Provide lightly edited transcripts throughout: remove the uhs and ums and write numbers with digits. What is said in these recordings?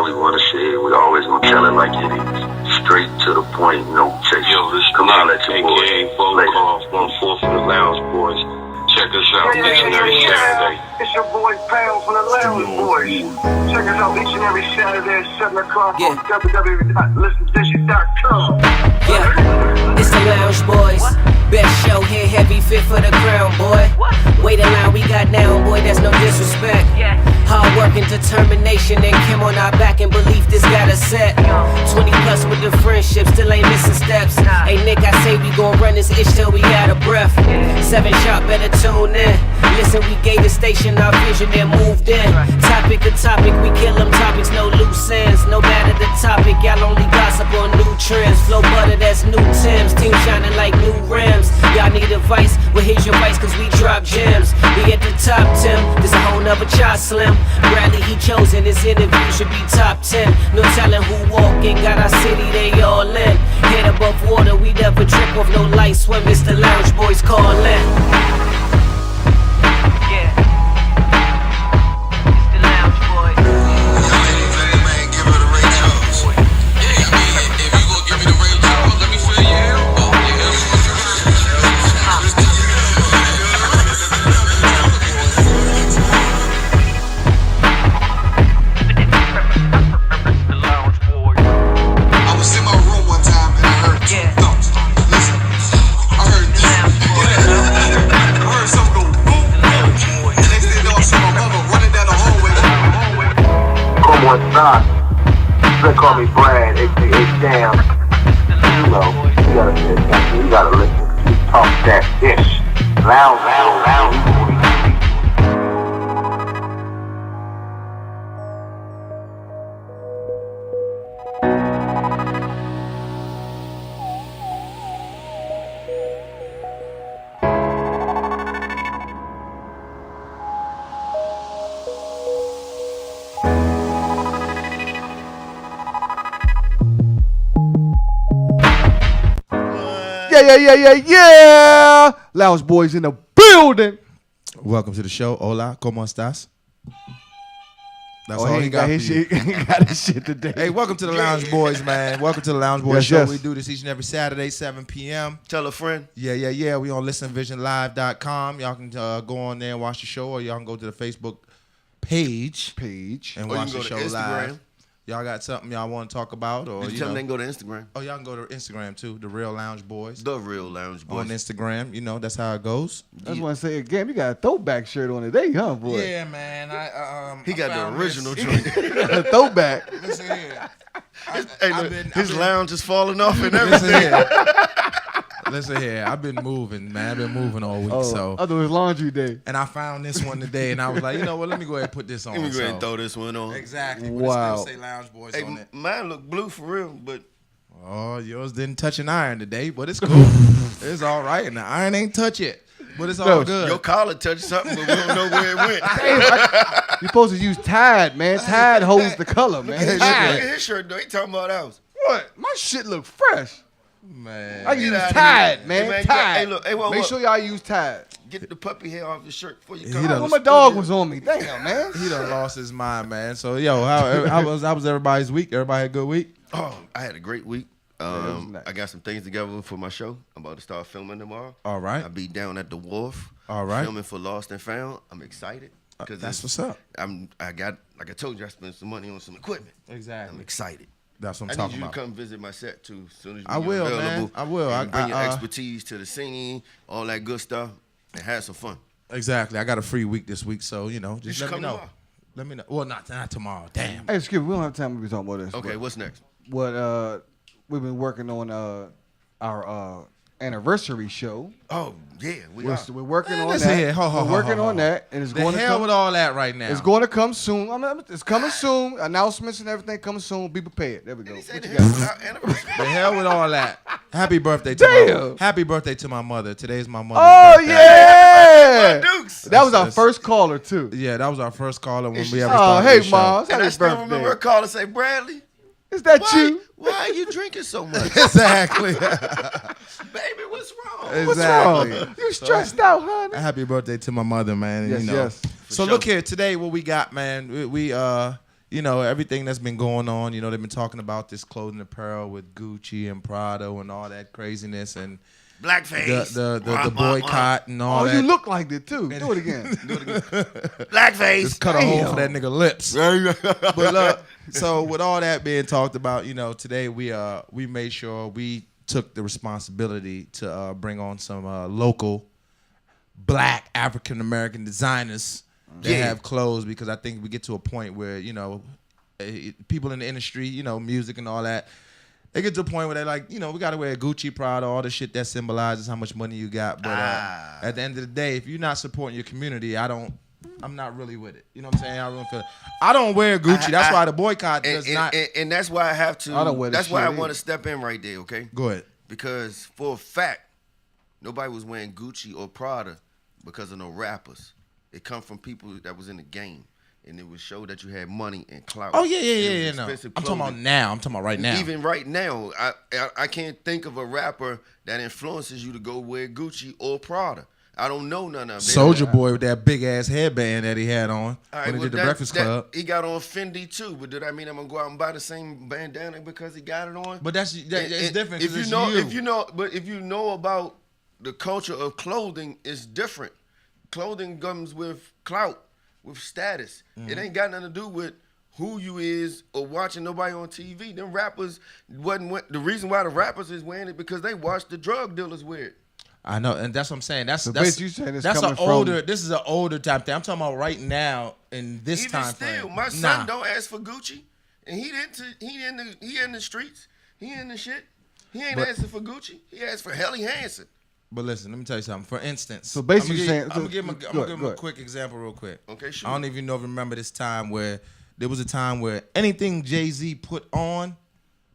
we want to say it, we always gonna tell it like it is. Straight to the point, no chase. Yo, this Come on, let your boys. AKA Phone Call 1-4 from the Lounge Boys. Check us out each and every Saturday. It's your boy Pound from the Lounge Boys. Check us out each and every Saturday at 7 o'clock on www.listendishes.com. Yeah, it's the Lounge Boys. Best show here, heavy fit for the crown, boy. Wait a line we got down, boy, that's no disrespect. Hard work and determination and Kim on our back and belief this got us set. 20 plus with the friendship, still ain't missing steps. Hey Nick, I say we gon' run this ish till we out of breath. 7 sharp, better tune in. Listen, we gave the station our vision and moved in. Topic to topic, we kill them topics, no loose ends. No matter the topic, y'all only gossip on new trends. Flow butter, that's new Timbs. Team shining like new rims. Y'all need advice? Well, here's your advice, cause we drop gems. We at the top 10, this a whole nother chart slim. Bradley, he chosen, his interview should be top 10. No telling who walking, got our city, they all in. Head above water, we never trip off no light swim. It's the Lounge Boys callin'. They call me Brad, aka Damn. You know, you gotta listen. You talk that ish. Loud. Yeah. Lounge Boys in the building. Welcome to the show. Hola, ¿cómo estás? That's all he got his shit. He got his shit today. Hey, welcome to the Lounge Boys, man. Welcome to the Lounge Boys show. Yes. We do this each and every Saturday, 7 p.m. Tell a friend. Yeah. We on listenvisionlive.com. Y'all can go on there and watch the show, or y'all can go to the Facebook page and watch the show live. Y'all got something y'all want to talk about? Or Did you tell them they can go to Instagram? Oh, y'all can go to Instagram too. The Real Lounge Boys. The Real Lounge Boys. On Instagram. You know, that's how it goes. I just want to say again, you got a throwback shirt on today, huh, boy? Yeah, man. He got the original joint. A throwback. Listen here. His lounge is falling off and everything. Listen here, I've been moving, man. I've been moving all week, so. I thought it was laundry day. And I found this one today, and I was like, you know what? Let me go ahead and put this on. Let me go ahead and throw this one on. Exactly. Wow. But it still say Lounge Boys on it. Mine look blue for real, but. Oh, yours didn't touch an iron today, but it's cool. It's all right, and the iron ain't touch it, but it's all good. Your collar touched something, but we don't know where it went. You're supposed to use Tide, man. Tide holds the color, man. Look at his shirt, though. He talking about ours. What? My shit look fresh. Man. I use Tide, man. Hey, Tide. Look, Make sure y'all use Tide. Get the puppy hair off your shirt before you He come done- out. Well, my dog was on me. Damn, man. He done lost his mind, man. So, yo, how was everybody's week? Everybody had a good week? Oh, I had a great week. nice. I got some things together for my show. I'm about to start filming tomorrow. All right. I'll be down at the wharf. All right. Filming for Lost and Found. I'm excited. That's what's up. I got, like I told you, I spent some money on some equipment. Exactly. I'm excited. That's what I'm I need talking you about. to come visit my set too. As soon as I you're will, available. man. I will. And bring your I- expertise to the singing, all that good stuff, and have some fun. Exactly. I got a free week this week, so, you know, just should let me come know. tomorrow. Let me know. Well, not tomorrow. Damn. Hey, excuse me. We don't have time to be talking about this. Okay, what's next? What we've been working on our anniversary show. Oh, yeah, We're working on listen that. here. We're working on that, and it's The going to hell come. with all that right now. It's going to come soon. I mean, it's coming soon. Announcements and everything coming soon. Be prepared. There we go. He said What you the got? hell with our anniversary. The hell with all that. Happy birthday to Damn. my mother. Today's my mother's Oh birthday. yeah! Dukes. That was our That's- first caller too. Yeah, that was our first caller when she we ever Oh, started hey this show. mom, it's And I happy still birthday. remember her call and say, Bradley, Is that you? why are you drinking so much? Exactly. Baby, what's wrong? What's exactly. wrong? You stressed out, honey? Happy birthday to my mother, man. Yes, you know. yes. So sure. look here, today what we got, man. We you know, everything that's been going on. You know, they've been talking about this clothing apparel with Gucci and Prada and all that craziness and blackface, the boycott and all that. Oh, you look like it too. Do it again. blackface. Just cut a hole for that nigga lips. But look, so with all that being talked about, you know, today we made sure we took the responsibility to bring on some local Black African American designers that have clothes, because I think we get to a point where, you know, people in the industry, you know, music and all that, they get to a point where they're like, you know, we got to wear Gucci, Prada, all the shit that symbolizes how much money you got. But at the end of the day, if you're not supporting your community, I'm not really with it. You know what I'm saying? I really feel it. I don't wear Gucci. That's why the boycott does not. And that's why I have to. I don't wear that's why I shit want to step in right there, okay? Go ahead. Because for a fact, nobody was wearing Gucci or Prada because of no rappers. It come from people that was in the game, and it would show that you had money and clout. Oh yeah. No. I'm talking about now. I'm talking about right now. Even right now, I can't think of a rapper that influences you to go wear Gucci or Prada. I don't know none of them. Soulja Boy with that big ass headband that he had on when he did the Breakfast Club. He got on Fendi too, but did I mean I'm gonna go out and buy the same bandana because he got it on? But that's different. If you know about the culture of clothing, it's different. Clothing comes with clout, with status. It ain't got nothing to do with who you is or watching nobody on TV. Them rappers the reason why the rappers is wearing it because they watch the drug dealers wear it. I know, and that's what I'm saying. That's you saying it's that's coming an older. from, This is an older type thing. I'm talking about right now in this Even time still, frame. my son don't ask for Gucci, and he in the streets, he in the shit. He ain't asking for Gucci. He asked for Helly Hansen. But listen, let me tell you something. For instance, So basically I'm gonna saying- give him go a ahead. quick example real quick. Okay, sure. I don't even remember this time where there was a time where anything Jay-Z put on,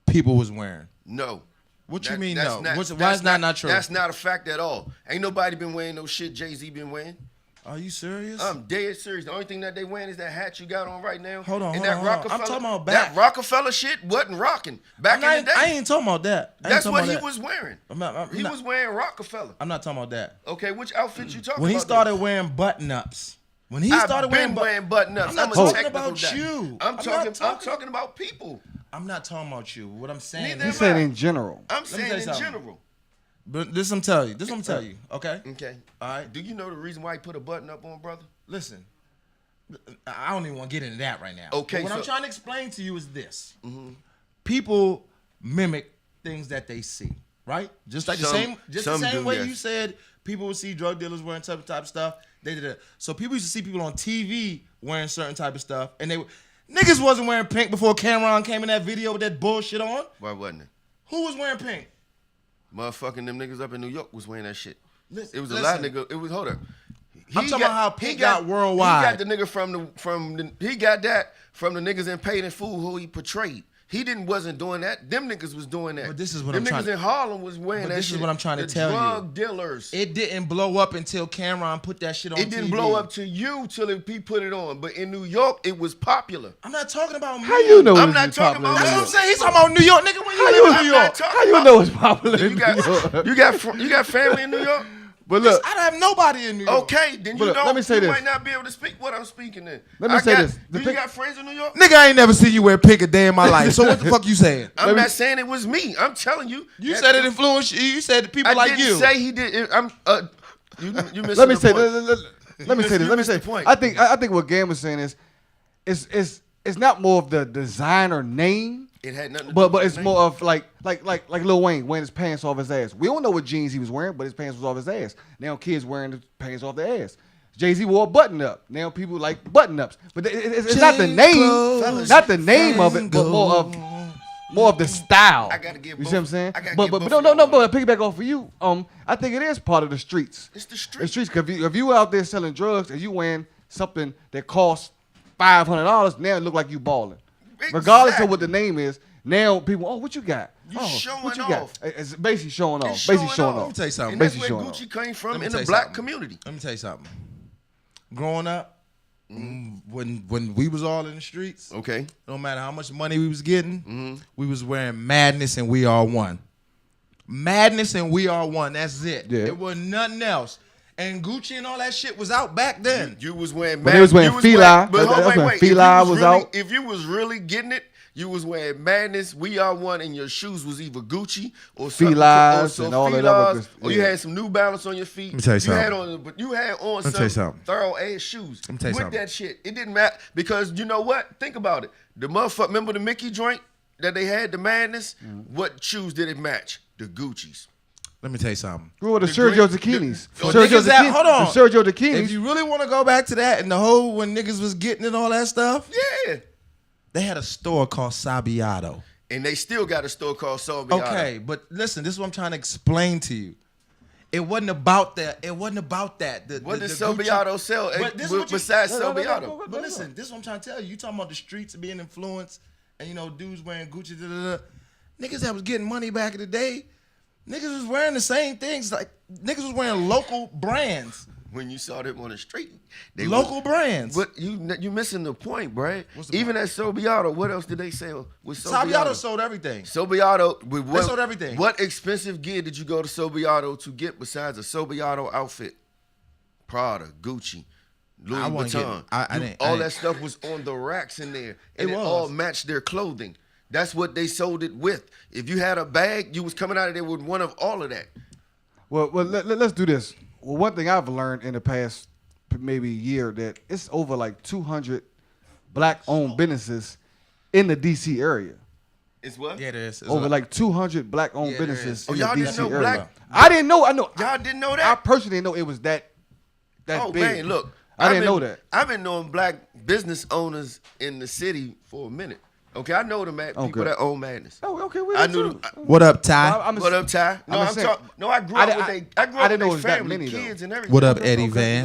people was wearing. No. What you That- mean that's no? not- Why is that's that not true? That's not a fact at all. Ain't nobody been wearing no shit Jay-Z been wearing. Are you serious? I'm dead serious. The only thing that they wearing is that hat you got on right now. Hold on, And hold that on, hold on. I'm Rockefeller, talking about back. that Rockefeller shit wasn't rocking back in the day. I ain't talking about that. I ain't That's talking what about he that. was wearing. I'm He not- was wearing Rockefeller. I'm not talking about that. Okay, which outfit you talking When he about? started wearing button-ups. When he I've started been wearing button-ups. I'm not a talking technical about guy. you. I'm not talking about people. I'm not talking about you. What I'm saying Neither he is, said in general. I'm me tell saying you in something. general. but this I'm telling you. This I'm telling you. Okay. Okay. All right. Do you know the reason why he put a button up on, brother? Listen. I don't even want to get into that right now. Okay, But what I'm so- trying to explain to you is this: people mimic things that they see, right? Just like Some the same do, way yes. you said people would see drug dealers wearing certain type of stuff. They did it. So people used to see people on TV wearing certain type of stuff, and niggas wasn't wearing pink before Cameron came in that video with that bullshit on. Why wasn't it? Who was wearing pink? Motherfucking them niggas up in New York was wearing that shit. Listen- It was a lot of listen. nigga. It was hold up. I'm talking about how pink got worldwide. He got the nigga he got that from the niggas in Paid in Full who he portrayed. He wasn't doing that. Them niggas was doing that. But this is what them I'm trying niggas to- in Harlem was wearing But that this shit. is what I'm trying to tell you. The drug dealers. It didn't blow up until Cameron put that shit on It didn't TV. blow up to you till he put it on. But in New York, it was popular. I'm not talking about me. How you know I'm it's not talking popular about- in New That's what I'm York? saying. He's talking about New York, nigga. When you How live you- in I'm New not York, talking How you about- know it's popular in You New got York? you got family in New York? But look, I don't have nobody in New York. Okay, then But you look, don't. let me say you this. might not be able to speak what I'm speaking in. Let me say this. Do you got friends in New York? Nigga, I ain't never seen you wear pink a day in my life. So what the fuck you saying? I'm not saying it was me. I'm telling you. You that- said it influenced you. You said people I like didn't you. say he did. You missing let me the say. point. Let me say this. You Let me missed say. the point. I think what Gam was saying is, it's not more of the designer name. It had nothing to do But with it's his more name. of like Lil Wayne wearing his pants off his ass. We don't know what jeans he was wearing, but his pants was off his ass. Now kids wearing his pants off their ass. Jay-Z wore a button up. Now people like button ups. But it's not the name, not the name of it, but more of the style. I gotta give You both- see what I'm saying? I gotta But give both no, of y'all but piggyback off of you. I think it is part of the streets. It's the The street. streets. Cause if you out there selling drugs and you wearing something that costs $500, now it look like you balling. Regardless of what the name is, now people, oh, what you got? You oh, showing what you off. got? It's basically showing off. It's Basically showing showing off. off. Let me tell you something. And that's Basically where showing Gucci off. came from Let me in tell the you black something. community. Let me tell you something. Growing up, when we was all in the streets, Okay. no matter how much money we was getting, we was wearing Madness and We Are One. Madness and We Are One. That's it. Yeah. It was nothing else. And Gucci and all that shit was out back then. You was wearing. But they was wearing Fila. But hold, That's when wait. Fila was out. If you was really getting it, you was wearing Madness. We Are One, and your shoes was either Gucci or Filas and all that other good- or you had some New Balance on your feet. Let me tell you something. You had on Let me tell you some something. thorough ass shoes. Let me tell you with something. that shit. It didn't matter because you know what? Think about it. The motherfucker. Remember the Mickey joint that they had, the Madness. What shoes did it match? The Gucci's. Let me tell you something. Who were the The Sergio green- Takinis? the- Sergio niggas that- Tacchini- hold on. the Sergio If Takinis. you really want to go back to that and the whole when niggas was getting and all that stuff, Yeah. they had a store called Sabiato. And they still got a store called Sobiato. Okay, but listen, this is what I'm trying to explain to you. It wasn't about that. It wasn't about that. What the does Gucci- Sobiato sell But this is what you- besides No, Sobiato? But listen, this is what I'm trying to tell you. You talking about the streets being influenced and dudes wearing Gucci, niggas that was getting money back in the day, niggas was wearing the same things. Like niggas was wearing local brands. When you saw them on the street, Local brands. But you missing the point, Brad. What's the Even at Sobiato, what else did they sell with Sabiato Sobiato? sold everything. Sobiato, with what, They sold everything. What expensive gear did you go to Sobiato to get besides a Sobiato outfit? Prada, Gucci, Louis I wasn't Vuitton. getting- I didn't- I all didn't- that stuff was on the racks in there, and It it was. all matched their clothing. That's what they sold it with. If you had a bag, you was coming out of there with one of all of that. Well, let's do this. Well, one thing I've learned in the past maybe year that it's over like 200 black-owned businesses in the D.C. area. It's what? Yeah, it is. It's Over like 200 black-owned Yeah, there businesses is. Oh, in the y'all didn't D.C. know area. black- I didn't know. I know. Y'all didn't know I that? personally didn't know it was that Oh big. man, look. I didn't I've know been- that. I've been knowing black business owners in the city for a minute. Okay, I know the people Okay. that own Madness. Oh, okay. We I did knew. too. What up, Ty? I'm What up, Ty? No, I'm I'm saying- talking. No, I grew I up di- with I- they. I grew I up didn't know with it was their that family, many, though. kids, and everything. What up, Eddie Van?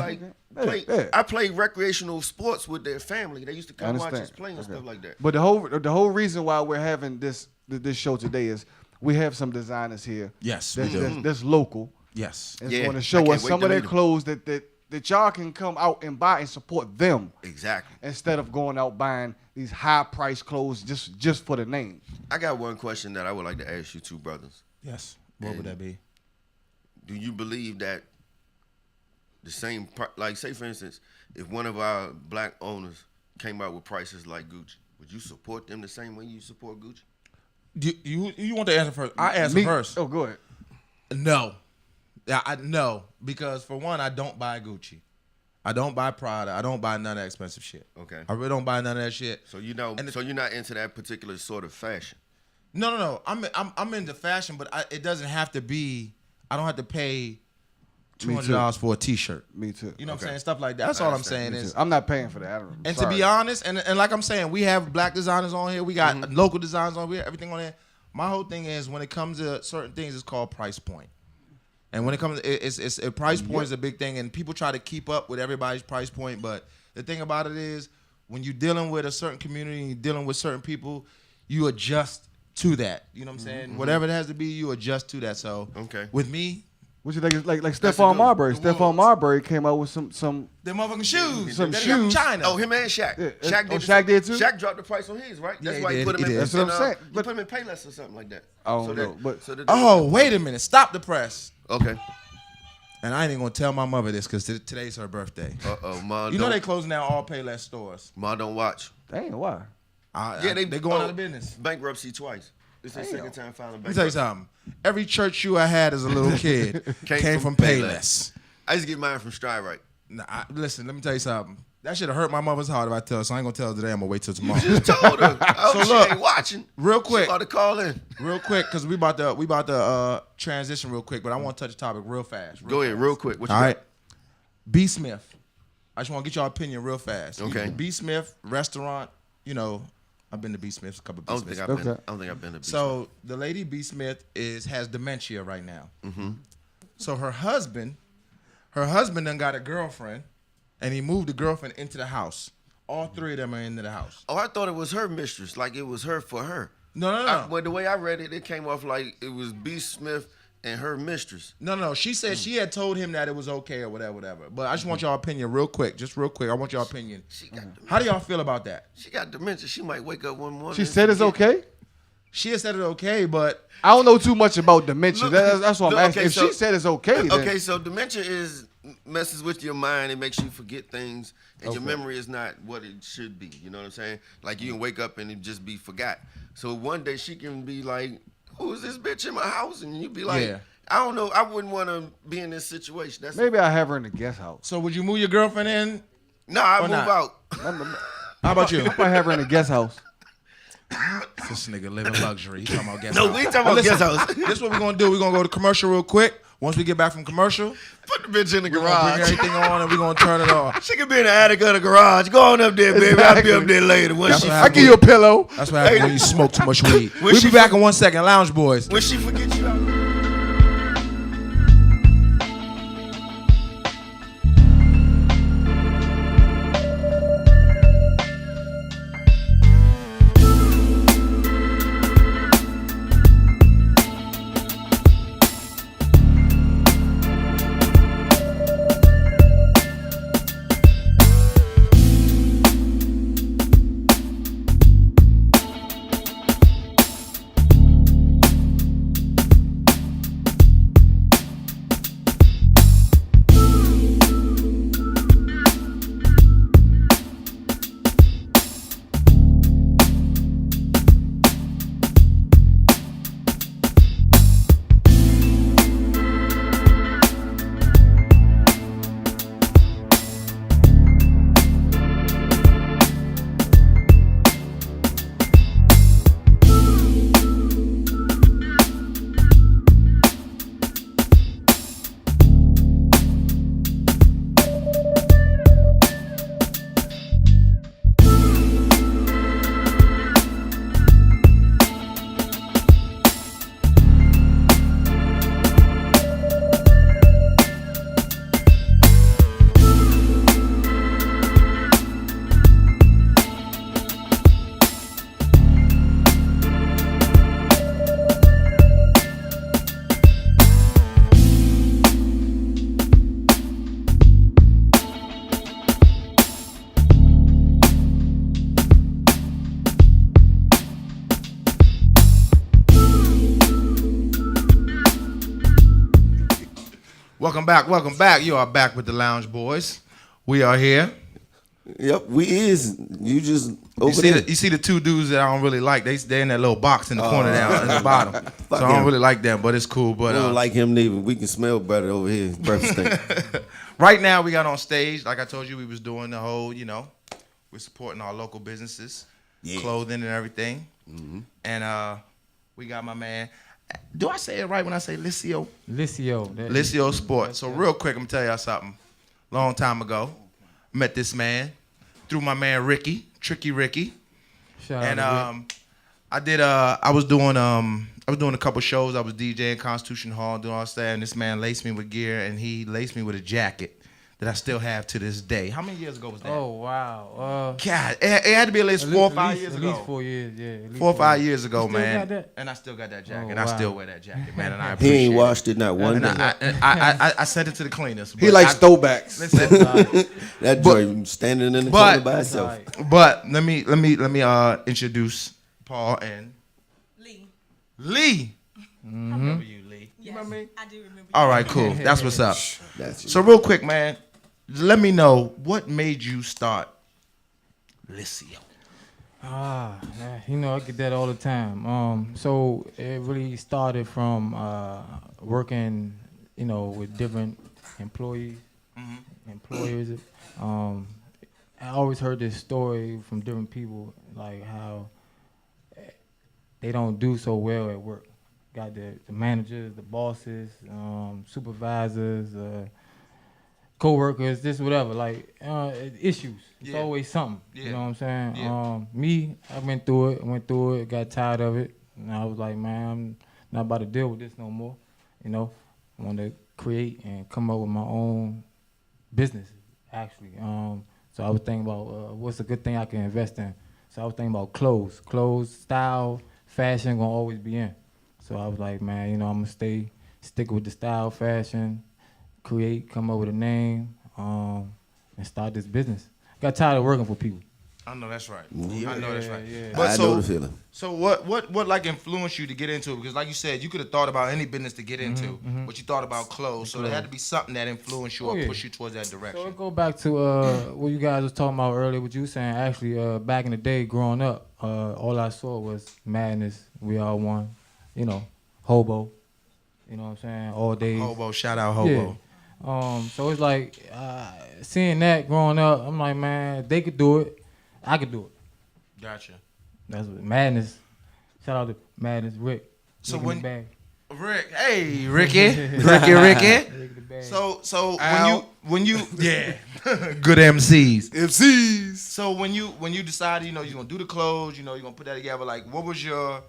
Like, Yeah. I played recreational sports with their family. They used to I come watch understand. us play and Okay. stuff like that. But the whole reason why we're having this show today is we have some designers here. Yes, we that's, do. that's local. Yes. And Yeah, going to I show can't us wait some to of their meet 'em. clothes that y'all can come out and buy and support them Exactly. instead of going out buying these high price clothes just for the name. I got one question that I would like to ask you two brothers. Yes. What would that be? Do you believe that the same, like say for instance, if one of our black owners came out with prices like Gucci, would you support them the same way you support Gucci? You want the answer first? I answer Me- first. Oh, go ahead. No. Yeah, no, because for one, I don't buy Gucci. I don't buy Prada. I don't buy none of that expensive shit. Okay. I really don't buy none of that shit. So you know, And so you're not into that particular sort of fashion. No. I'm into fashion, but it doesn't have to be. I don't have to pay $200 for a T-shirt. Me too. You know what I'm Okay. saying? Stuff like that. That's all I'm saying Me too. is. I'm not paying for that. I don't, And sorry. to be honest, and like I'm saying, we have black designers on here. We got local designers on here. Everything on here. My whole thing is when it comes to certain things, it's called price point. And when it comes, it's a price point is a big thing, and people try to keep up with everybody's price point. But the thing about it is, when you're dealing with a certain community, and you're dealing with certain people, you adjust to that. You know what I'm saying? Whatever it has to be, you adjust to that. So Okay. with me, What you think? Like That's a Stephon good Marbury. one. Stephon Marbury came out with some. them motherfucking shoes, Some that he got from shoes. China. Oh, him and Shaq. Yeah, Shaq did. Shaq did too? Shaq dropped the price on his, right? That's Yeah, why he he did, put him he in. did. That's what I'm saying. He But- put him in Payless or something like that. I don't so know, that- but- so that- Oh, wait a minute! Stop the press. Okay. And I ain't even gonna tell my mother this because today's her birthday. Ma. You know don't- they closing down all Payless stores. Ma don't watch. Dang, why? Yeah, they going out of business. Bankruptcy twice. It's their second time filing Let me tell you bankruptcy. something. Every church shoe I had as a little kid came from Payless. I used to get mine from Stride Right. Nah, listen, let me tell you something. That should have hurt my mother's heart if I tell her, so I ain't gonna tell her today. I'm gonna wait till tomorrow. Just told her. Oh, So she look, ain't watching. real She quick. about to call in. Real quick, because we about to transition real quick, but I want to touch the topic real fast. Go ahead, real quick. What you All got? right. B. Smith. I just want to get your opinion real fast. Okay. B. Smith restaurant, I've been to B. Smith's, a couple I of don't B. think Smiths. I've been. Okay. I don't think I've been to. So the lady B. Smith has dementia right now. Mm-hmm. So her husband done got a girlfriend, and he moved the girlfriend into the house. All three of them are into the house. Oh, I thought it was her mistress, like it was her for her. No. But the way I read it, it came off like it was B. Smith and her mistress. No. She said she had told him that it was okay or whatever. But I just want y'all opinion real quick. Just real quick. I want y'all opinion. She got How do y'all feel about that? She got dementia. She might wake up one morning. She and said it's forget. okay. She has said it okay, but I don't know too much about dementia. Look, that's what I'm look, asking. okay, If so- she said it's okay, then Okay, so dementia is messes with your mind. It makes you forget things, and your memory is not what it should be. You know what I'm saying? Like you can wake up and it just be forgot. So one day she can be like, "Who is this bitch in my house?" And you be like, Yeah. "I don't know. I wouldn't want to be in this situation." That's Maybe I have her in the guest house. So would you move your girlfriend in? No, I Or move not? out. How about you? I probably have her in the guest house. This nigga living luxury. He talking about guest No, house. we ain't talking about guest house. This is what we're gonna do. We're gonna go to commercial real quick. Once we get back from commercial, Put the bitch in the we're gonna bring garage. everything on and we're gonna turn it off. She could be in the attic of the garage. Go on up there, baby. I'll be up there later. When That's she, what I give you a pillow. That's what happens when you smoke too much weed. When We'll she be back in 1 second. Lounge Boys. when she forgets you out. Welcome back. You are back with the Lounge Boys. We are here. Yep, we is. You just You over see, there. you see the two dudes that I don't really like. They're in that little box in the corner down at the bottom. So I don't him. really like them, but it's cool. But We don't like him neither. We can smell better over here. His breath stink. right now we got on stage, like I told you, we was doing the whole, we're supporting our local businesses, clothing and everything. And we got my man. Do I say it right when I say Licio? Licio Sports. So real quick, I'm gonna tell y'all something. Long time ago, met this man through my man Ricky, Tricky Ricky. Shout And out to Rick. I was doing a couple shows. I was DJing Constitution Hall, doing all that, and this man laced me with gear, and he laced me with a jacket that I still have to this day. How many years ago was that? Oh wow. God, it had to be at least 4 or 5 years ago. At least 4 years, yeah. At least 4 or 5 years ago, You still man. got that? And I still got that jacket. Oh, and I wow. still wear that jacket, man. And I He appreciate ain't it. washed it not one And day. I sent it to the cleaners. He but likes throwbacks. Listen, That joint standing in the corner by itself. but let me introduce Paul and Lee. I remember you, Lee. Yes, remember me? I do remember. All right, cool. That's what's up. That's So real quick, man, let me know what made you start Licio. I get that all the time. So it really started from working, with different employers. I always heard this story from different people, like how they don't do so well at work. Got the managers, the bosses, supervisors, co-workers, this whatever, like issues. It's Yeah. always something. Yeah. You know what I'm saying? Yeah. Me, I went through it, got tired of it, and I was like, man, I'm not about to deal with this no more. I want to create and come up with my own business, actually. So I was thinking about what's a good thing I can invest in. So I was thinking about clothes, style, fashion gonna always be in. So I was like, man, I'm gonna stick with the style, fashion, create, come up with a name, and start this business. Got tired of working for people. I know that's right. Mhm. I know that's right. Yeah. But I so, know the feeling. So what like influenced you to get into it? Because like you said, you could have thought about any business to get into, but you thought about clothes. So there had to be something that influenced you or pushed you towards that So direction. it go back to what you guys was talking about earlier. What you were saying, actually, back in the day, growing up, all I saw was madness. We all one, you know, hobo. You know what I'm saying? All days. Hobo, shout out Hobo. Yeah. So it's like seeing that growing up. I'm like, man, if they could do it, I could do it. Gotcha. That's what madness. Shout out to Madness Rick. So Rick in when the bag. Rick, hey Ricky, Ricky. Rick in the bag. So Al. when you yeah, good MCs. MCs. So when you decided, you know, you're gonna do the clothes, you know, you're gonna put that together. Like, what was your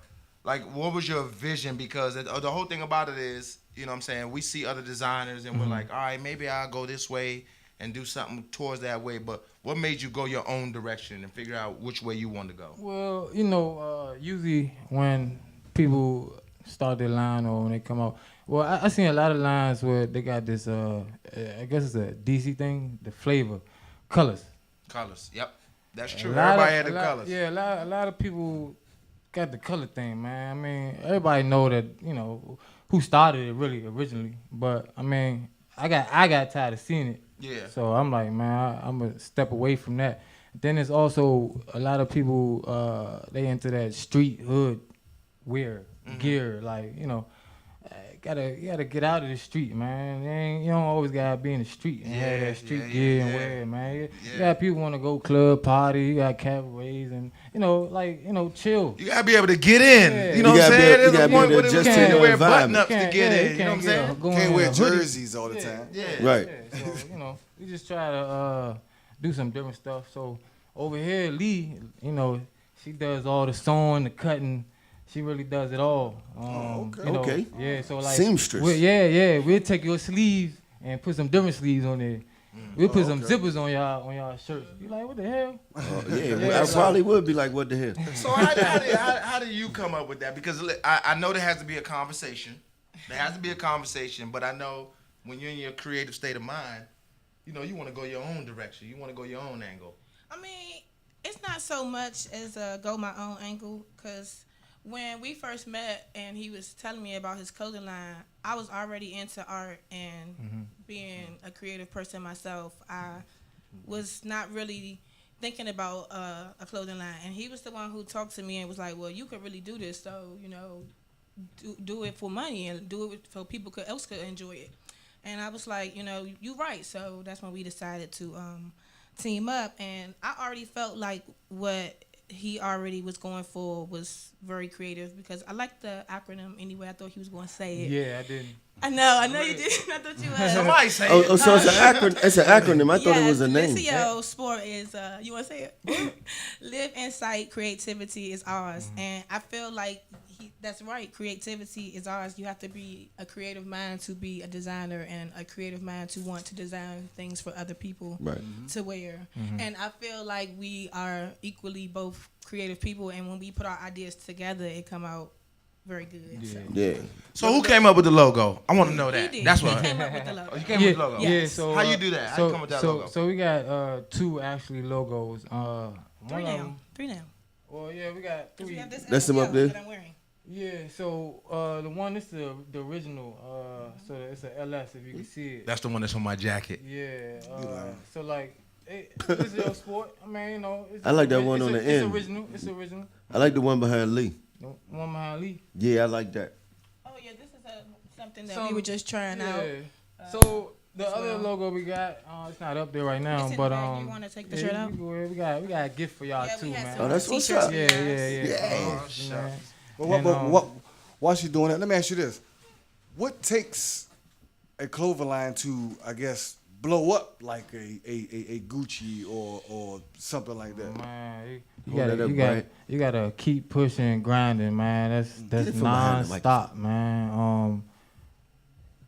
vision? Because the whole thing about it is, you know what I'm saying, we see other designers and we're like, all right, maybe I'll go this way and do something towards that way. But what made you go your own direction and figure out which way you want to go? Well, you know, usually when people start their line or when they come out, well, I seen a lot of lines where they got this, I guess it's a DC thing, the flavor, colors. Colors, yep, that's true. A lot Everybody of- had the a lot- colors. Yeah, a lot of people got the color thing, man. I mean, everybody know that, you know, who started it really originally. But I mean, I got tired of seeing it. Yeah. So I'm like, man, I'm gonna step away from that. Then there's also a lot of people, they into that street hood wear gear, like, you know. You gotta get out of the street, man. You don't always gotta be in the street and have that street gear and wear it, man. You got people want to go club party, you got cabarets and, you know, like, you know, chill. You gotta be able to get in. Yeah. You know You what I'm gotta be saying? able- you There's a gotta be point able to where they adjust was to saying to your wear environment. button-ups to get in. You know what I'm saying? Can't wear jerseys all the time. Yeah. Right. Yeah, so, you know, we just try to do some different stuff. So over here, Lee, you know, she does all the sewing, the cutting. She really does it all. okay. You know, Okay. Yeah, so like Seamstress. We'll take your sleeves and put some different sleeves on there. We'll put some okay. zippers on y'all shirts. You like, what the hell? Yeah, I probably would be like, what the hell? So how do you come up with that? Because I know there has to be a conversation. There has to be a conversation, but I know when you're in your creative state of mind, you know, you want to go your own direction. You want to go your own angle. I mean, it's not so much as go my own angle, because when we first met and he was telling me about his clothing line, I was already into art and being a creative person myself. I was not really thinking about a clothing line, and he was the one who talked to me and was like, well, you could really do this, so, you know, do it for money and do it so people else could enjoy it. And I was like, you know, you're right. So that's when we decided to team up, and I already felt like what he already was going for was very creative, because I liked the acronym anyway. I thought he was going to say it. Yeah, I didn't. I know you did. I thought you was. Somebody say Oh, so it's an acronym. It's an acronym. I thought it was a name. Licio Sport is, you want to say it? Live Insight, creativity is ours. And I feel like that's right. Creativity is ours. You have to be a creative mind to be a designer, and a creative mind to want to design things for other people to wear. And I feel like we are equally both creative people, and when we put our ideas together, it come out very good. So. Yeah. So who came up with the logo? I want to know He that. did. That's He what. came up with the logo. You came with the logo. Yeah, so How you do that? How you come with that logo? So we got two actually logos. Three now. Well, yeah, we got We three. have this That's them up LPL there? that I'm wearing. Yeah, so the one is the original. So it's a LS if you can see it. That's the one that's on my jacket. Yeah. So like, this is your sport. I mean, you know. I like that one on the end. It's original. I like the one behind Lee. The one behind Lee. Yeah, I like that. Oh yeah, this is something that we were just trying out. So the other logo we got, it's not up there right now, It's in but the bag. You wanna take the yeah, shirt you out? can go ahead. We got a gift for y'all Yeah, too, we had man. some Oh, that's what's t-shirts up. for Yeah. guys. Man. Well, while she's doing that, let me ask you this: what takes a clothing line to, I guess, blow up like a Gucci or something like that? Man, Hold that up, you gotta keep pushing and grinding, man. That's it from behind the non-stop, man.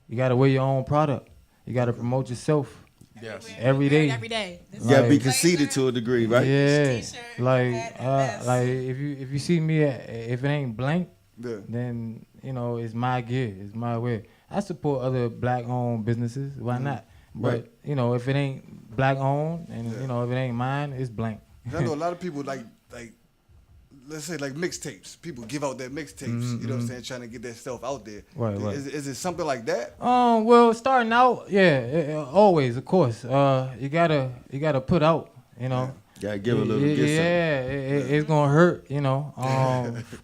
You gotta wear your own product. You gotta promote yourself. Yes. Every day. Every day. This You gotta be Like- conceited to a degree, right? Yeah, T-shirt, like hat, and vest. like if you see me, if it ain't blank, Yeah. then you know it's my gear, it's my way. I support other black-owned businesses. Why not? But Right. you know, if it ain't black-owned and you know if it ain't mine, it's blank. I know a lot of people like let's say like mixtapes. People give out their mixtapes. You know what I'm saying? Trying to get their stuff out there. Right. Is it something like that? Well, starting out, yeah, always, of course. You gotta put out, you know. Gotta give a little. It's gonna hurt, you know.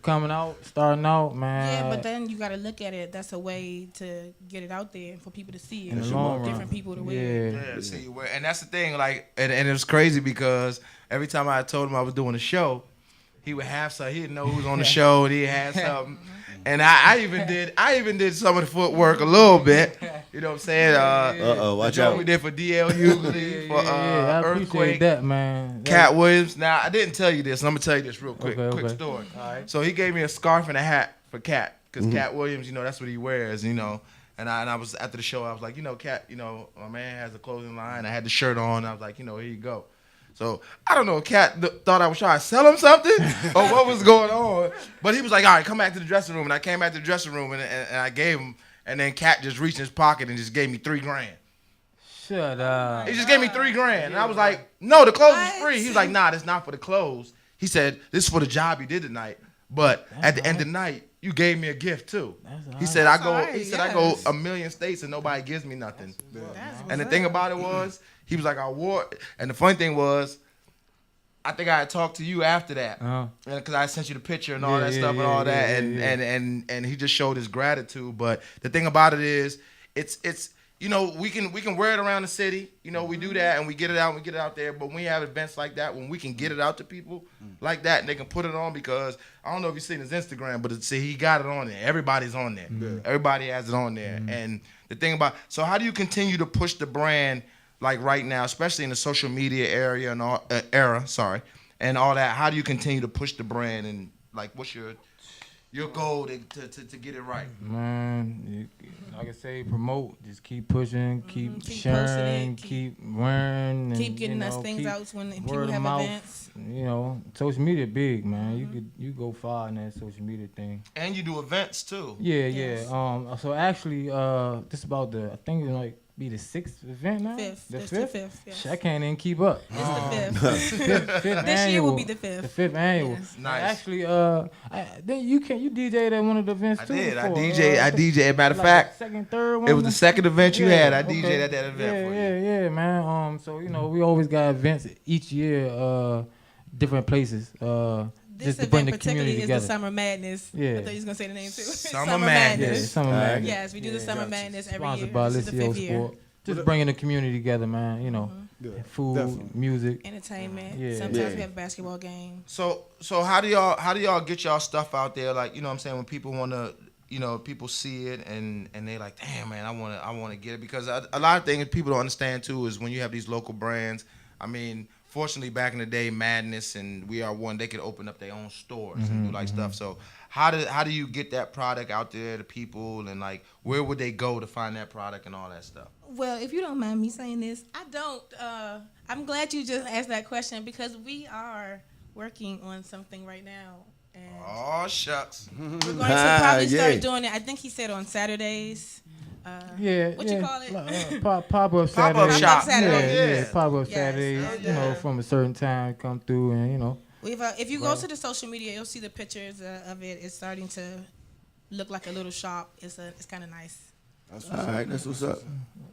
Coming out, starting out, man. Yeah, but then you gotta look at it. That's a way to get it out there for people to see it. In the long run. Different people to wear. Yeah, see, and that's the thing. Like, and it was crazy because every time I told him I was doing a show, he would have something. He didn't know who was on the show, and he had something. And I even did some of the footwork a little bit. You know what I'm saying? Watch the job out. we did for DLU, for I appreciate Earthquake, that, man. Cat Williams. Now I didn't tell you this, and I'm gonna tell you this real quick. Okay. Quick story. All right. So he gave me a scarf and a hat for Cat, because Cat Williams, you know, that's what he wears, you know. And I was after the show, I was like, you know, Cat, you know, my man has a clothing line. I had the shirt on. I was like, you know, here you go. So I don't know, Cat thought I was trying to sell him something or what was going on. But he was like, all right, come back to the dressing room. And I came back to the dressing room and I gave him. And then Cat just reached in his pocket and just gave me $3,000. Shut up. He just gave me $3,000. And I was like, no, the clothes is free. He was like, nah, that's not for the clothes. He said, this is for the job you did tonight. But at the end of the night, you gave me a gift too. He said, I go a million states and nobody gives me nothing. And the thing about it was, he was like, I wore, and the funny thing was, I think I had talked to you after that, because I sent you the picture and all that stuff and all that, and he just showed his gratitude. But the thing about it is, it's you know, we can wear it around the city, you know, we do that and we get it out there. But when we have events like that, when we can get it out to people like that, and they can put it on, because I don't know if you've seen his Instagram, but see, he got it on there. Everybody's on there. Everybody has it on there. And the thing about, so how do you continue to push the brand? Like right now, especially in the social media area and all and all that, how do you continue to push the brand, and like what's your goal to get it right? Man, like I say, promote. Just keep pushing, keep posting sharing, it, keep wearing, and, keep getting you know, us things keep out when people word of have mouth. events. You know, social media big, man. You go far in that social media thing. And you do events too. Yeah. So actually, this about I think it's like be the 6th event now. The fifth. Yes. Shit, I can't even keep up. It's the 5th. Fifth This annual. year will be the 5th. The 5th annual. Yes. Nice. Actually, then you DJ'd at one of the events I too. did. Before. I DJ. Matter of Like fact, second, third one. it was the second event you had. I DJ'd okay. at that event for you. Yeah, man. So you know, we always got events each year, different places. This just to bring event the community particularly is together. the Summer Madness. Yeah. I thought you was gonna say the name too. Summer Madness. Yeah, Summer Madness. Yes, we do the Summer Madness every Sponsored year. by This is the Licio 5th year. Sport. Just bringing the community together, man. You know, food, definitely. music. Entertainment. Yeah. Sometimes we have a basketball game. So how do y'all get y'all stuff out there? Like, you know what I'm saying, when people wanna, you know, people see it and they like, damn man, I wanna get it. Because a lot of things people don't understand too is when you have these local brands, I mean, fortunately back in the day, Madness and We Are One, they could open up their own stores and do like stuff. So how do you get that product out there to people, and like where would they go to find that product and all that stuff? Well, if you don't mind me saying this, I don't. I'm glad you just asked that question, because we are working on something right now. And Oh shucks. we're going to probably start Yeah. doing it. I think he said on Saturdays. What you call it? Pop-up Saturdays. shop. Saturdays. Yeah, pop-up Yes. Saturdays. You know, from a certain time, come through and you know. If you go to the social media, you'll see the pictures of it. It's starting to look like a little shop. It's kind of nice. All right, that's what's up.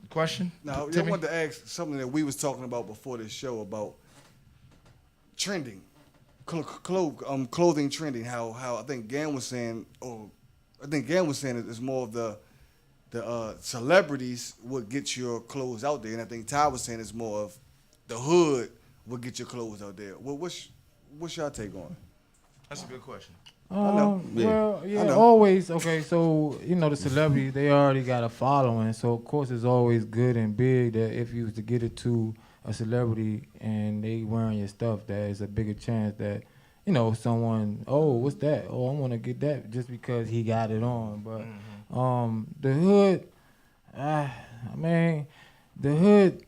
Question? Now, I Timmy? wanted to ask something that we was talking about before this show about trending, clothing trending. How I think Gan was saying, it's more of the celebrities would get your clothes out there, and I think Ty was saying it's more of the hood would get your clothes out there. Well, what's y'all take on it? That's a good question. know. Well, I yeah, know. always. Okay, so, you know, the celebrities, they already got a following. So, of course, it's always good and big that if you was to get it to a celebrity and they wearing your stuff, that is a bigger chance that, you know, someone, oh, what's that? Oh, I want to get that just because he got it on. But the hood, I mean, the hood,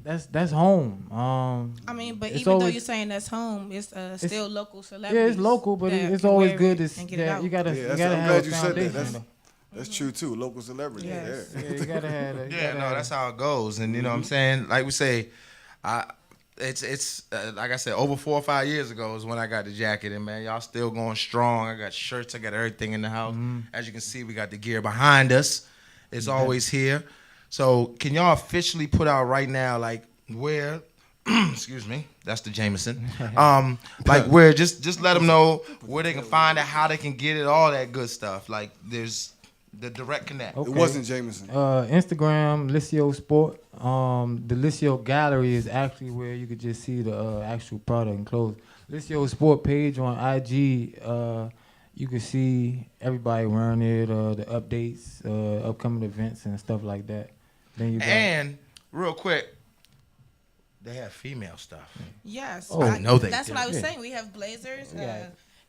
that's home. I mean, but it's even though always- you're saying that's home, it's still local celebrities. Yeah, it's local, but that it's can always wear good it to and get it that out. you gotta Yeah, you that's, gotta I'm have glad a you said that. foundation. though. That's true too. Local celebrity. Yes. Yeah. Yeah, you gotta have that. Yeah, no, that's how it goes. And you know what I'm saying? Like we say, it's like I said, over 4 or 5 years ago is when I got the jacket, and man, y'all still going strong. I got shirts, I got everything in the house. As you can see, we got the gear behind us. It's always here. So can y'all officially put out right now, like where? Excuse me, that's the Jameson. Like where? Just let them know where they can find it, how they can get it, all that good stuff. Like there's the direct connect. It wasn't Jameson. Instagram, Licio Sport. The Licio Gallery is actually where you could just see the actual product and clothes. Licio Sport page on IG, you can see everybody wearing it, the updates, upcoming events and stuff like that. Then you got, and real quick, they have female stuff. Yes. Oh, I know they That's do. what I was saying. We have blazers,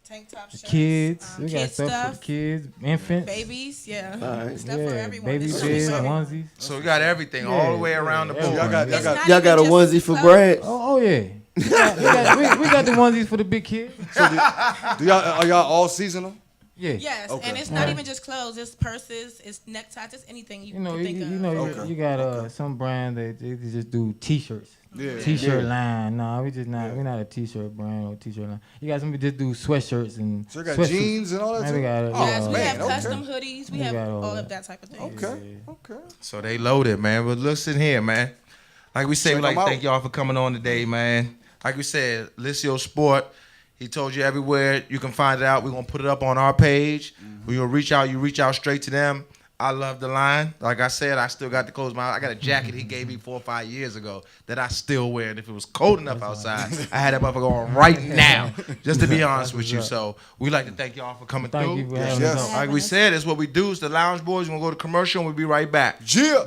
tank top shirts, kids. We got kid stuff for kids, infants, babies. Yeah, Right. stuff for everyone. Baby This beds, is for everyone. onesies. So we got everything all the way around the board. Y'all got Y'all got a onesie for Brad? Oh yeah. We got the onesies for the big kids. So do y'all are y'all all seasonal? Yeah. Yes, Okay. and it's not even just clothes. It's purses, it's neckties, it's anything you, You know, can think of. you got some brand that they just do T-shirts. Yeah. T-shirt line. Nah, we're not a T-shirt brand or T-shirt line. You got some who just do sweatshirts and. So you got sweatsuits. jeans and all that Man, too? we got Yes, we have okay. custom hoodies. We have got all all of that type of thing. Okay. So they loaded, man. But listen here, man. Like we said, Check we like them to out. thank y'all for coming on today, man. Like we said, Licio Sport. He told you everywhere you can find it out. We're gonna put it up on our page. We're gonna reach out. You reach out straight to them. I love the line. Like I said, I still got to close my. I got a jacket he gave me 4 or 5 years ago that I still wear. And if it was cold enough outside, I had that motherfucker on right now. Just to be honest with you. So we like to thank y'all for coming Thank through. you for having us on. Like we said, it's what we do. It's the Lounge Boys. We're gonna go to commercial and we'll be right back. Yeah.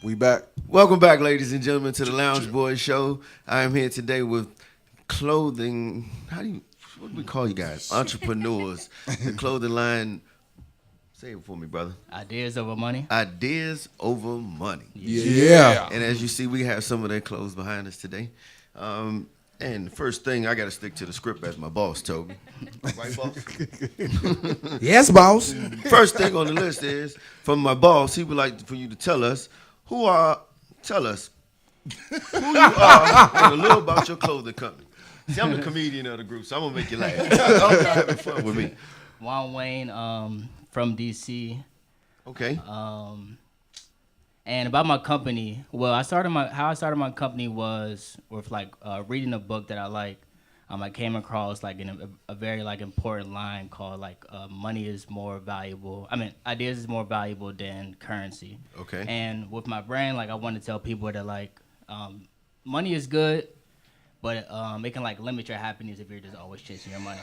We back. Welcome back, ladies and gentlemen, to the Lounge Boys Show. I am here today with clothing. What do we call you guys? Entrepreneurs. The clothing line. Say it for me, brother. Ideas over money. Ideas over money. Yeah. And as you see, we have some of their clothes behind us today. And the first thing, I got to stick to the script as my boss told me. Right, boss? Yes, boss. First thing on the list is, from my boss, he would like for you to tell us who you are and a little about your clothing company. See, I'm the comedian of the group, so I'm going to make you laugh. I'm having fun with me. Juan Wayne from DC. Okay. And about my company, well, how I started my company was with like reading a book that I like. I came across like a very like important line called like money is more valuable. Ideas is more valuable than currency. Okay. And with my brand, like I want to tell people that like money is good, but it can like limit your happiness if you're just always chasing your money.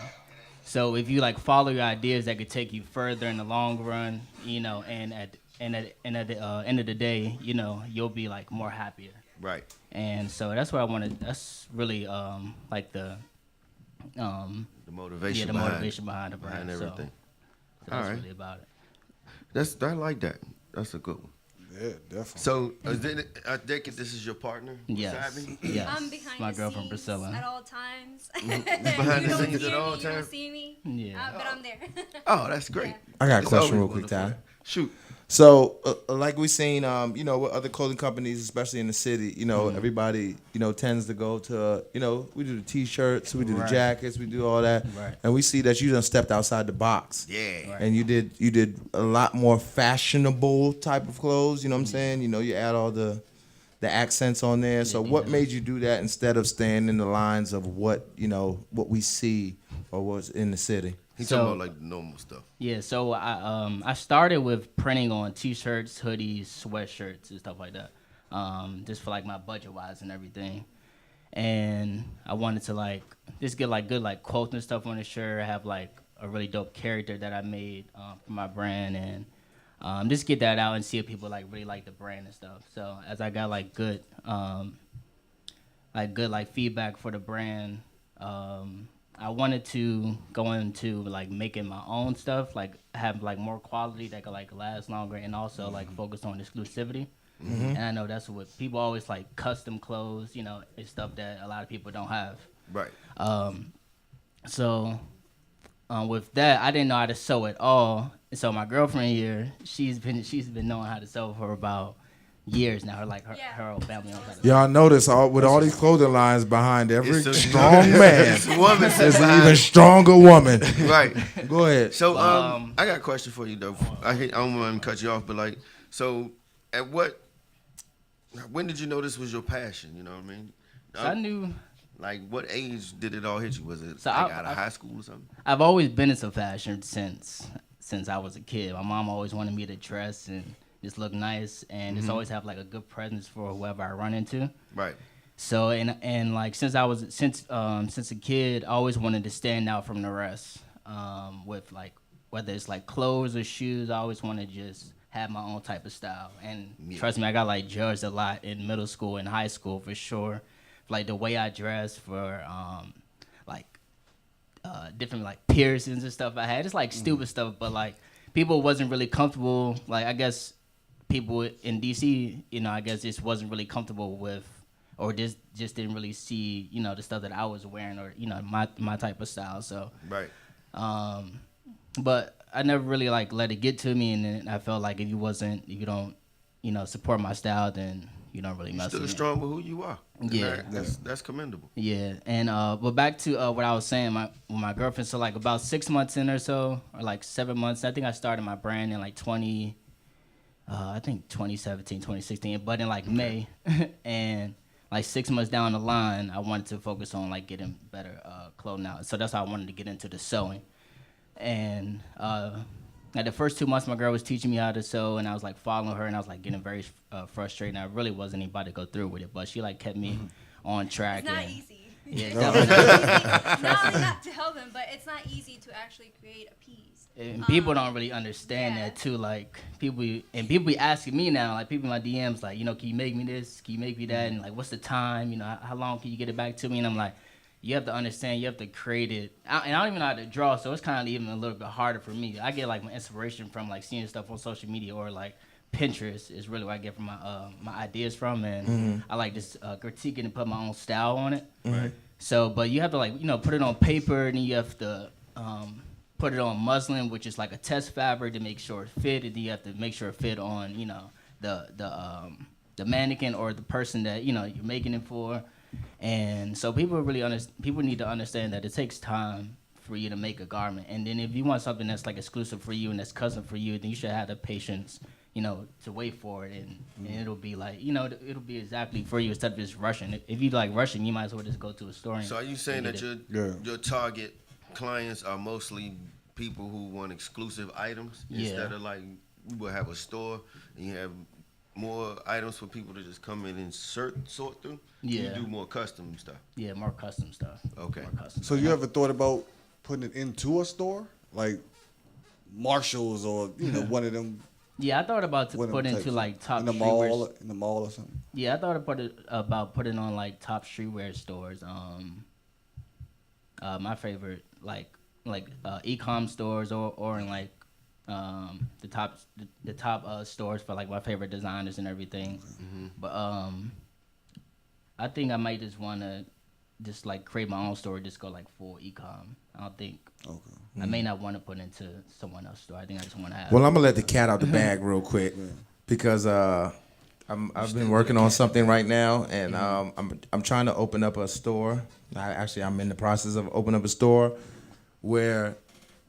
So if you like follow your ideas, that could take you further in the long run, and at the end of the day, you'll be like more happier. Right. And so that's what I wanted. That's really like the motivation. Behind the brand. Behind everything. So that's really about it. I like that. That's a good one. Yeah, definitely. So, I think this is your partner? Yes. Beside me? Yes. I'm behind my the girlfriend scenes Priscilla. at all times. Behind the scenes at all You times? don't see me, Yeah. but I'm there. Oh, that's great. Yeah. I got a It's question real always quick, wonderful. Ty. Shoot. So, like we seen, with other clothing companies, especially in the city, everybody, tends to go to, we do the T-shirts, we do the Right. jackets, we do all that, Right. and we see that you done stepped outside the box. Yeah. And you did a lot more fashionable type of clothes. You know what I'm saying? You add all the accents on there. So, what made you do that instead of staying in the lines of what we see or what's in the city? He's talking about like the normal stuff. Yeah, so I started with printing on T-shirts, hoodies, sweatshirts, and stuff like that, just for like my budget wise and everything. And I wanted to like just get like good like quotes and stuff on the shirt, have like a really dope character that I made for my brand, and just get that out and see if people like really like the brand and stuff. So as I got like good feedback for the brand. I wanted to go into like making my own stuff, like have like more quality that could like last longer, and also like focus on exclusivity. And I know that's what people always like, custom clothes, it's stuff that a lot of people don't have. Right. So with that, I didn't know how to sew at all. And so my girlfriend here, she's been knowing how to sew for about years now. Her whole family knows how to sew. Y'all notice with all these clothing lines behind every It's a- strong man, It's a woman there's an behind- even stronger woman. Right. Go ahead. So, I got a question for you though. I don't want to cut you off, but like, so when did you know this was your passion? You know what I mean? So I knew. Like, what age did it all hit you? Was it So out of high school or something? I've always been into fashion since I was a kid. My mom always wanted me to dress and just look nice, and just always have like a good presence for whoever I run into. Right. So and like since a kid, I always wanted to stand out from the rest. With like whether it's like clothes or shoes, I always wanted to just have my own type of style. And trust me, I got like judged a lot in middle school and high school for sure. Like the way I dressed, for different like piercings and stuff I had. It's like stupid stuff, but like people wasn't really comfortable. Like I guess people in DC, I guess just wasn't really comfortable with, or just didn't really see, the stuff that I was wearing, or my type of style. So right. But I never really like let it get to me, and then I felt like if you don't, support my style, then you don't really mess with me. Still strong with who you are. Yeah, that's commendable. Yeah, and but back to what I was saying, my girlfriend. So like about 6 months in or so, or like 7 months. I think I started my brand in like 2017, 2016. But in like May, and like 6 months down the line, I wanted to focus on like getting better clothing out. So that's how I wanted to get into the sewing. And like the first 2 months, my girl was teaching me how to sew, and I was like following her, and I was like getting very frustrated. And I really wasn't anybody to go through with it, but she like kept me on track. It's not and, easy. Yeah, It's not easy. Not only not to help them, but it's not easy to actually create a piece. And people don't really understand that too. Like people be asking me now, like people in my DMs, like, can you make me this? Can you make me that? And like, what's the time? How long can you get it back to me? And I'm like, you have to understand, you have to create it. And I don't even know how to draw, so it's kind of even a little bit harder for me. I get like my inspiration from like seeing stuff on social media or like Pinterest is really where I get from my ideas from, and I like just critique it and put my own style on it. Right. So, but you have to like put it on paper, and then you have to put it on muslin, which is like a test fabric to make sure it fit, and then you have to make sure it fit on the mannequin or the person that you're making it for. And so people need to understand that it takes time for you to make a garment, and then if you want something that's like exclusive for you and that's custom for you, then you should have the patience to wait for it, and it'll be like, it'll be exactly for you instead of just rushing. If you like rushing, you might as well just go to a store. So are you saying that your target clients are mostly people who want exclusive items instead of like you will have a store and you have more items for people to just come in and sort through? Yeah. You do more custom stuff. Yeah, more custom stuff. Okay. More custom So stuff. you ever thought about putting it into a store, like Marshalls or one of them? Yeah, I thought about one of put them into types. like top in the streetwear. mall or something. Yeah, I thought about putting on like top streetwear stores. My favorite like e-com stores or in like the top stores for like my favorite designers and everything. But I think I might just want to just like create my own store, just go like full e-com. I don't think. Okay. I may not want to put into someone else's store. I think I just want to have. Well, I'm gonna let the cat out the bag real quick because I've been working on something right now, and I'm trying to open up a store. I'm in the process of opening up a store where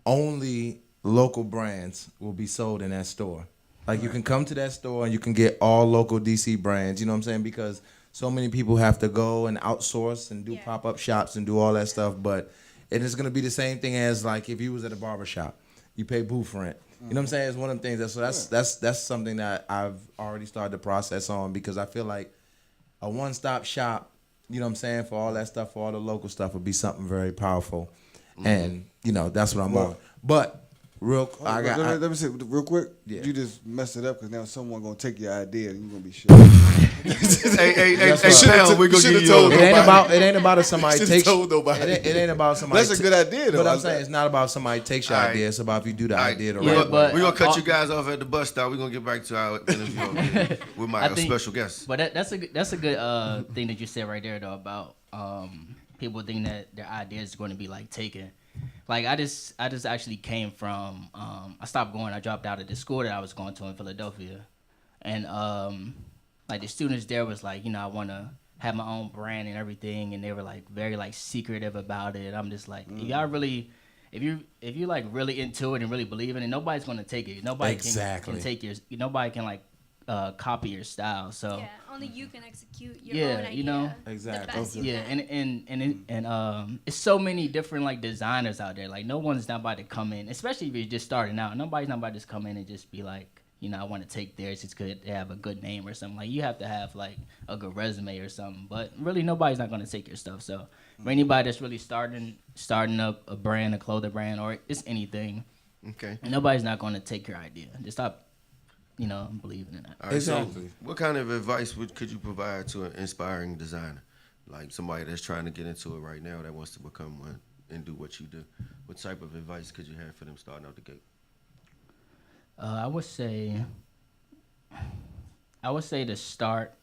only local brands will be sold in that store. Like you can come to that store and you can get all local DC brands. You know what I'm saying? Because so many people have to go and outsource and do pop-up shops and do all that stuff, but it is gonna be the same thing as like if you was at a barber shop, you pay booth rent. You know what I'm saying? It's one of the things that's something that I've already started the process on, because I feel like a one-stop shop, you know what I'm saying, for all that stuff, for all the local stuff would be something very powerful. And that's what I'm on. But let me say real quick. Yeah. You just messed it up because now someone gonna take your idea and you're gonna be shit. Hey, Sam, we're gonna give you It ain't about if somebody takes. told nobody. It ain't about somebody. That's a good idea, though. But I'm saying it's not about somebody takes your idea. It's about if you do the idea the Yeah, right way. but- We're gonna cut you guys off at the bus stop. We're gonna get back to our interview with my I think- special guest. But that's a good thing that you said right there though about people thinking that their ideas is going to be like taken. Like I just actually came from I stopped going. I dropped out of the school that I was going to in Philadelphia, and like the students there was like, I want to have my own brand and everything, and they were like very like secretive about it. I'm just like, y'all really, if you like really into it and really believe in it, nobody's gonna take it. Nobody can take your. Nobody can like copy your style. So Yeah, only you can execute your own idea. you know, Exactly. The best you yeah, can. and it's so many different like designers out there. Like no one's not about to come in, especially if you're just starting out. Nobody's not about to just come in and just be like, I want to take theirs. It's good. They have a good name or something. Like you have to have like a good resume or something. But really, nobody's not gonna take your stuff. So for anybody that's really starting up a brand, a clothing brand, or it's anything, Okay. nobody's not gonna take your idea. Just stop, believing in that. All right, Exactly. So what kind of advice could you provide to an inspiring designer, like somebody that's trying to get into it right now that wants to become one and do what you do? What type of advice could you have for them starting out the gate? I would say to start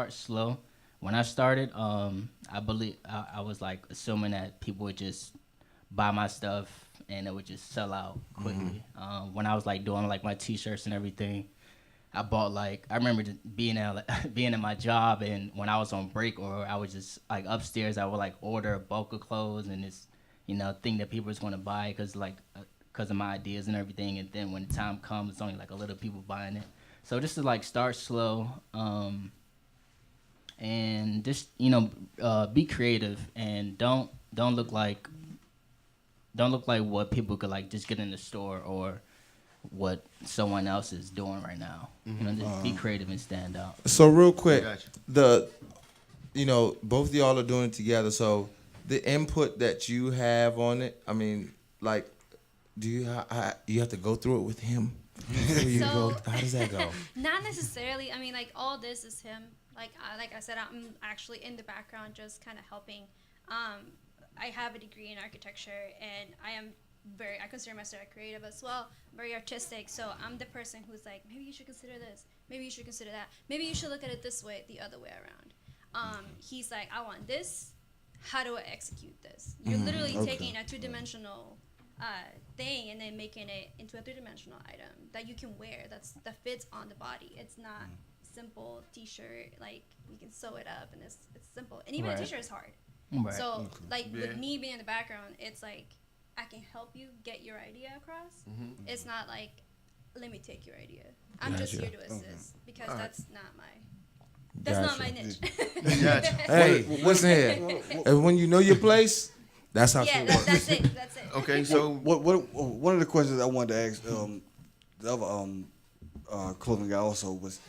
slow. When I started, I believe I was like assuming that people would just buy my stuff and it would just sell out quickly. When I was like doing like my T-shirts and everything, I bought like, I remember being in my job, and when I was on break or I was just like upstairs, I would like order a bulk of clothes and this thing that people was going to buy because of my ideas and everything, and then when the time comes, it's only like a little people buying it. So just to like start slow, and just be creative, and don't look like what people could like just get in the store or what someone else is doing right now. Just be creative and stand out. So real quick, Gotcha. both of y'all are doing it together. So the input that you have on it, I mean, like, do you have to go through it with him? How does that go? Not necessarily. I mean, like all this is him. Like I said, I'm actually in the background, just kind of helping. I have a degree in architecture, and I consider myself creative as well, very artistic. So I'm the person who's like, maybe you should consider this, maybe you should consider that, maybe you should look at it this way, the other way around. He's like, I want this. How do I execute this? You're literally taking a two-dimensional thing and then making it into a three-dimensional item that you can wear. That fits on the body. It's not simple T-shirt. Like you can sew it up and it's simple. And even a T-shirt is hard. Right. So with me being in the background, it's like I can help you get your idea across. It's not like let me take your idea. I'm just here to assist because that's not my niche. Hey, listen here. And when you know your place, that's how shit works. That's it. Okay, so one of the questions I wanted to ask the other clothing guy also was,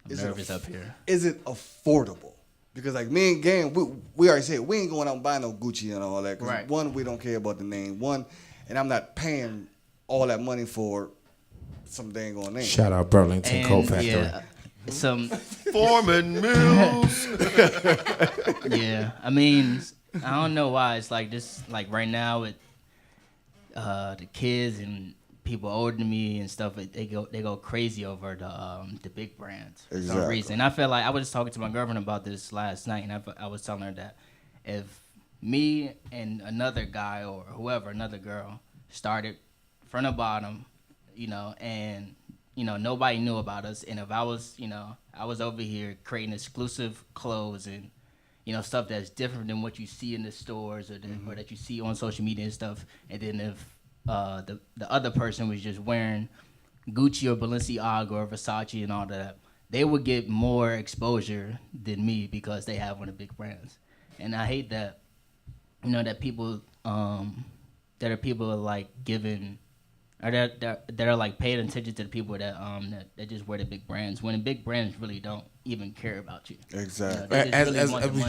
Nervous up here. Is it affordable? Because like me and Gang, we already said we ain't going out and buying no Gucci and all that. Cause Right. One, we don't care about the name. One, and I'm not paying all that money for some dang on name. Shout out Burlington And, Coat Factory. yeah, some Foreman Mills. yeah. I mean, I don't know why it's like this. Like right now with the kids and people older than me and stuff, they go crazy over the big brands for some reason. And I feel like I was just talking to my girlfriend about this last night, and I was telling her that if me and another guy or whoever, another girl, started from the bottom, and nobody knew about us, and if I was over here creating exclusive clothes and stuff that's different than what you see in the stores or that you see on social media and stuff, and then if the other person was just wearing Gucci or Balenciaga or Versace and all that, they would get more exposure than me because they have one of the big brands. And I hate that, that people that are people are like giving or that are like paying attention to the people that just wear the big brands when the big brands really don't even care about you. Exactly. As we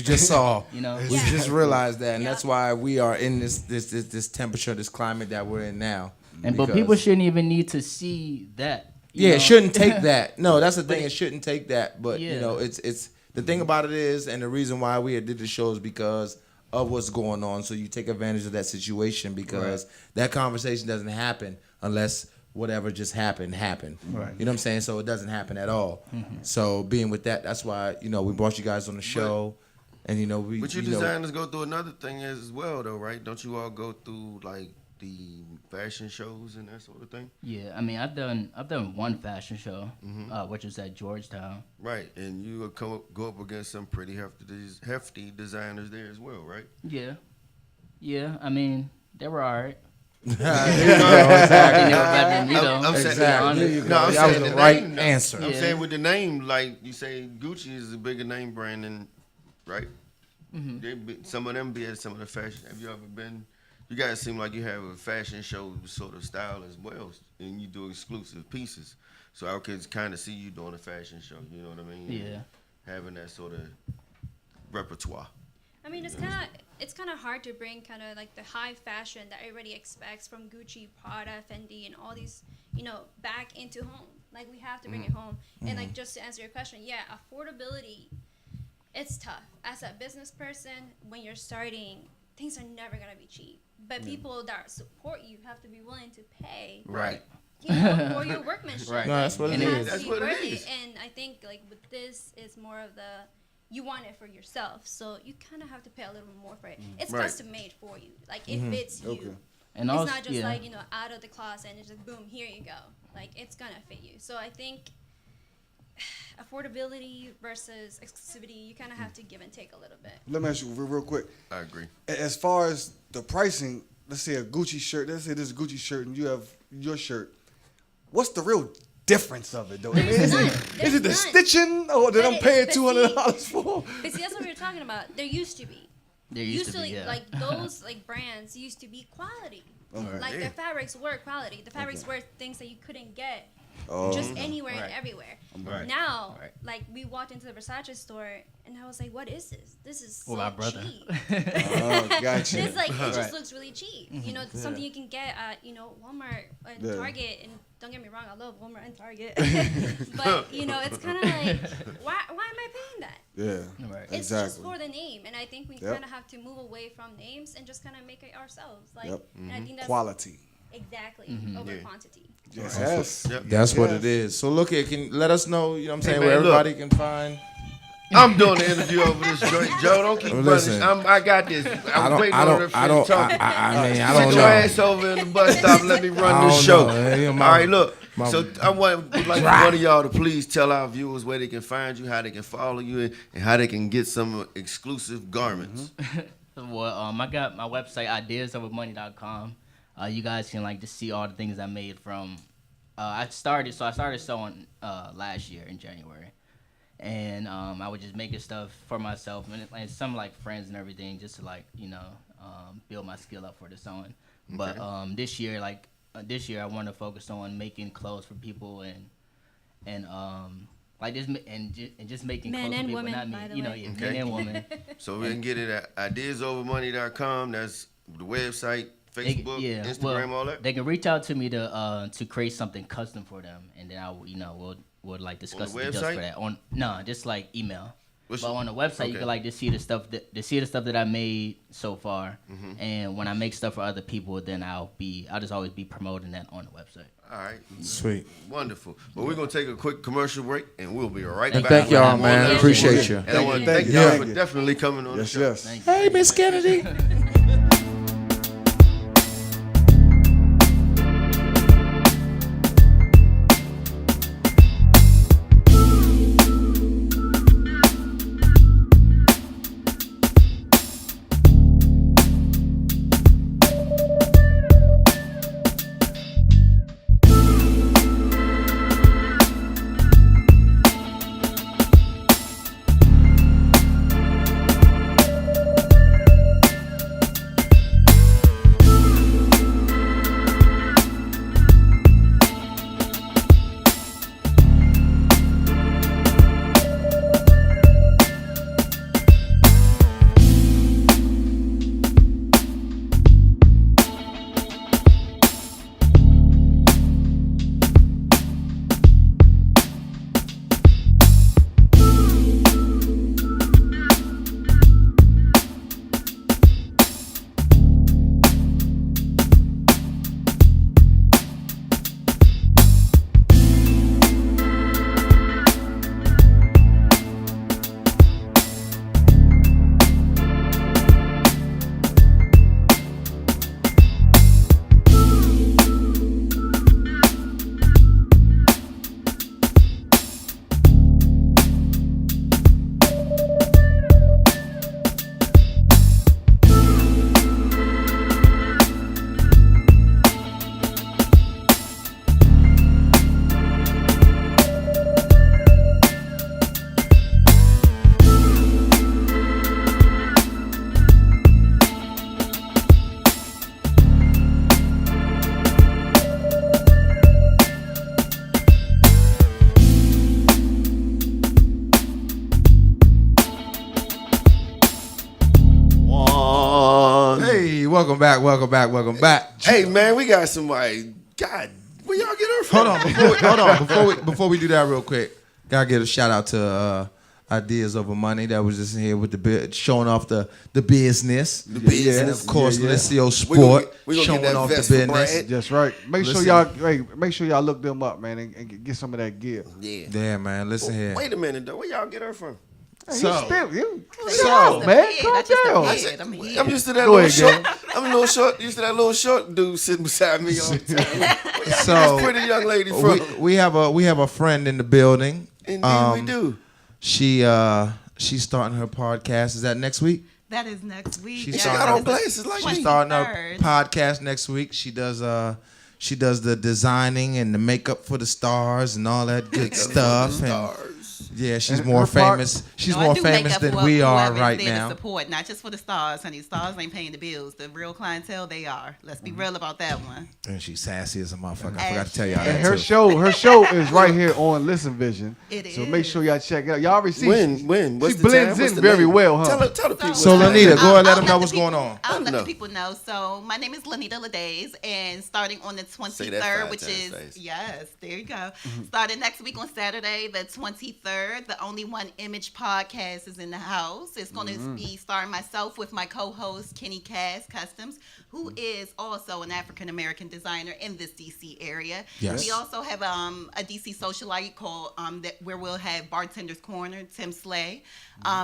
just saw, we just realized that, and that's why we are in this temperature, this climate that we're in now. But people shouldn't even need to see that. It shouldn't take that. No, that's the thing. It shouldn't take that. But it's the thing about it is, and the reason why we did the show is because of what's going on. So you take advantage of that situation because that conversation doesn't happen unless whatever just happened. Right. You know what I'm saying? So it doesn't happen at all. So being with that, that's why we brought you guys on the show, and we. But you designers go through another thing as well, though, right? Don't you all go through like the fashion shows and that sort of thing? Yeah, I mean, I've done one fashion show, which was at Georgetown. Right, and you would go up against some pretty hefty designers there as well, right? Yeah. I mean, they were alright. Exactly. I'm saying the right name, answer. I'm saying with the name, like you say, Gucci is a bigger name brand, and right? Some of them be at some of the fashion. Have you ever been? You guys seem like you have a fashion show sort of style as well, and you do exclusive pieces. So I could kind of see you doing a fashion show. You know what I mean? Yeah. Having that sort of repertoire. I mean, it's kind of hard to bring kind of like the high fashion that everybody expects from Gucci, Prada, Fendi, and all these, back into home. Like we have to bring it home. And like just to answer your question, affordability, it's tough. As a business person, when you're starting, things are never gonna be cheap. But people that support you have to be willing to pay. Right. For your workmanship. Right. No, that's what it is. That's what it is. And I think like with this, it's more of you want it for yourself, so you kind of have to pay a little more for it. It's custom made for you. Like it fits you. Okay. And it's also, not just like out of the closet and it's just boom, here you go. Like it's gonna fit you. So I think affordability versus exclusivity, you kind of have to give and take a little bit. Let me ask you real quick. I agree. As far as the pricing, let's say a Gucci shirt. Let's say this is a Gucci shirt and you have your shirt. What's the real difference of it, though? Is it the stitching or that I'm paying $200 for? But see, that's what we were talking about. There used to be. there used to be, like those like brands used to be quality. Okay. Like the fabrics were quality. The fabrics were things that you couldn't get just anywhere and everywhere. Right. Now, like we walked into the Versace store, and I was like, "What is this? This is so my brother. cheap." Gotcha. This like it just looks really cheap. You know, something you can get at Walmart and Target. And don't get me wrong, I love Walmart and Target, but it's kind of like, why am I paying that? Yeah, Right. It's just for the name, and I think we kind of have to move away from names and just kind of make it ourselves. Like, and I think that's quality. Exactly, over quantity. Yes. That's what it is. So look here, can let us know, you know what I'm saying, man, where everybody look. can find. I'm doing the interview over this joint. Joe, don't keep Listen, running. I got this. I'm waiting on her to I don't finish talking. know. Sit your ass over in the bus stop and let me run this show. All right, look. So I would like one of y'all to please tell our viewers where they can find you, how they can follow you, and how they can get some exclusive garments. Well, I got my website, ideasovermoney.com. You guys can like just see all the things I made from. I started sewing last year in January, and I was just making stuff for myself and some like friends and everything, just to like build my skill up for the sewing. But this year I want to focus on making clothes for people and like this and just making Men clothes and for people, women, not me. by the You know, way. men and women. So we can get it at ideasovermoney.com. That's the website, Facebook, Instagram, all that. They can reach out to me to create something custom for them, and then we'll like discuss On the the details website? for that. Just like email. What's But your- on the website, you okay. can like just see the stuff that I made so far, and when I make stuff for other people, then I'll just always be promoting that on the website. All right. Sweet. Wonderful. But we're going to take a quick commercial break, and we'll be right And back. thank y'all, More man. Lounge Appreciate Boys. you. And I want to Thank thank you. y'all Thank for you. definitely coming on the show. Yes. Thank you. Hey, Miss Kennedy. Welcome back. Hey, man, we got somebody. God, where y'all get her from? Hold on. Before we do that real quick, gotta give a shout out to Ideas Over Money that was just in here with showing off the business. The business. And of course, Licio We gonna Sport get showing that off the vest for business. Brad. That's right. Make sure y'all look them up, man, and get some of that gear. Yeah. Yeah, man. Listen here. Wait a minute, though. Where y'all get her from? Hey, So- man, calm down. I'm used to that Go little ahead, short. I'm a little short. Used to that little short dude sitting beside me all the time. Where y'all So, get this pretty young lady from? we have a friend in the building. Indeed, we do. She's starting her podcast. Is that next week? That is next week. She's She got on glasses like She's me. starting her podcast next week. She does the designing and the makeup for the stars and all that good stuff. Yeah, she's And more her part- famous. She's No, I more do make famous up than for we are whoever's right there now. To support, not just for the stars, honey. Stars ain't paying the bills. The real clientele, they are. Let's be real about that one. And she's sassy as a motherfucker. I As forgot to tell y'all shit. that And her too. show is right here on Listen Vision. It so make is. sure y'all check it out. Y'all already see When? What's she the blends time? What's in the very name? well, huh? Tell the people. So what's the Lanita, name. go ahead, let them know let what's the going people- on. I'll let No. the people know. So my name is Lanita Ladays, and starting on the Say that 23rd, five which times is fast. yes, there you go. Starting next week on Saturday, the 23rd, the Only One Image podcast is in the house. It's going to be starring myself with my co-host Kenny Cass Customs, who is also an African American designer in this DC area. Yes. We also have a DC socialite called where we'll have Bartender's Corner, Tim Slay.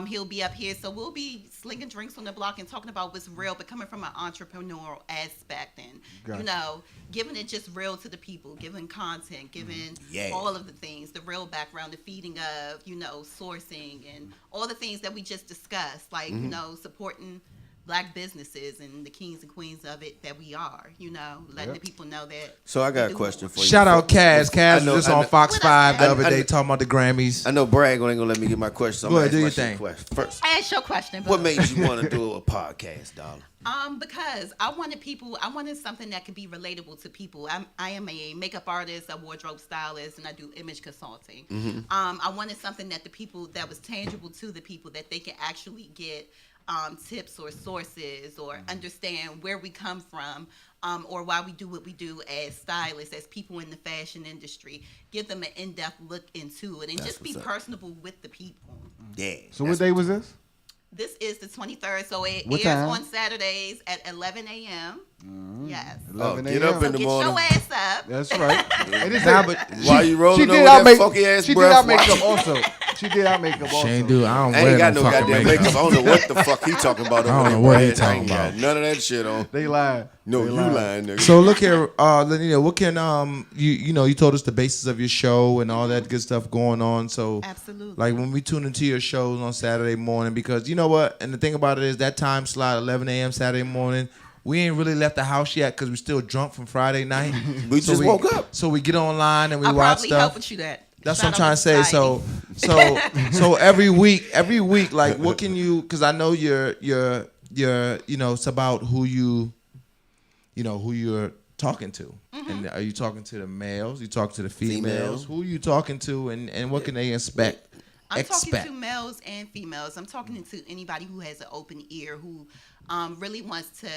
He'll be up here, so we'll be slinging drinks on the block and talking about what's real, but coming from an entrepreneurial aspect and Gotcha. giving it just real to the people, giving content, giving Yeah. all of the things, the real background, the feeding of, sourcing and all the things that we just discussed, like, supporting Black businesses and the kings and queens of it that we are, letting the people know that. So I got we a do question more. for you. Shout out Kaz. Kaz I was know- just I on know- Fox 5 the I- other I- day talking about the Grammys. I know Brad ain't gonna let me get my question. So Go ahead, I'm do gonna your ask thing. you a question first. Ask your question, What boo. made you want to do a podcast, darling? Because I wanted something that could be relatable to people. I am a makeup artist, a wardrobe stylist, and I do image consulting. I wanted something that was tangible to the people, that they can actually get tips or sources or understand where we come from, or why we do what we do as stylists, as people in the fashion industry. Give them an in-depth look into it and just be personable with the people. Yeah. So what day was this? This is the 23rd, so it What airs time? on Saturdays at 11 a.m. Yes. 11 get up a.m. in the Get morning. your ass up. That's right. And it's Nah, a- but Why you rolling she over did with our that make- funky ass She did breath? our makeup also. She did our makeup also. She ain't do. I don't I wear ain't got no fucking goddamn makeup. I don't know what the fuck he talking about over I don't there, know what he Brad. I talking ain't got about. none of that shit on. They lied. No, They you lied. lying, nigga. So look here, Lanita, what can you told us the basis of your show and all that good stuff going on. So Absolutely. like when we tune into your shows on Saturday morning, because you know what, and the thing about it is that time slot, 11 a.m. Saturday morning, we ain't really left the house yet because we still drunk from Friday night. We just woke up. So we get online and we I'll watch probably stuff. help with you that. That's Shout what I'm out trying to say. society. So every week, like what can you? Because I know you're it's about who who you're talking to, and are you talking to the males? You talking to the females? Females. Who are you talking to, and what can they expect? I'm talking to males and females. I'm talking to anybody who has an open ear, who really wants to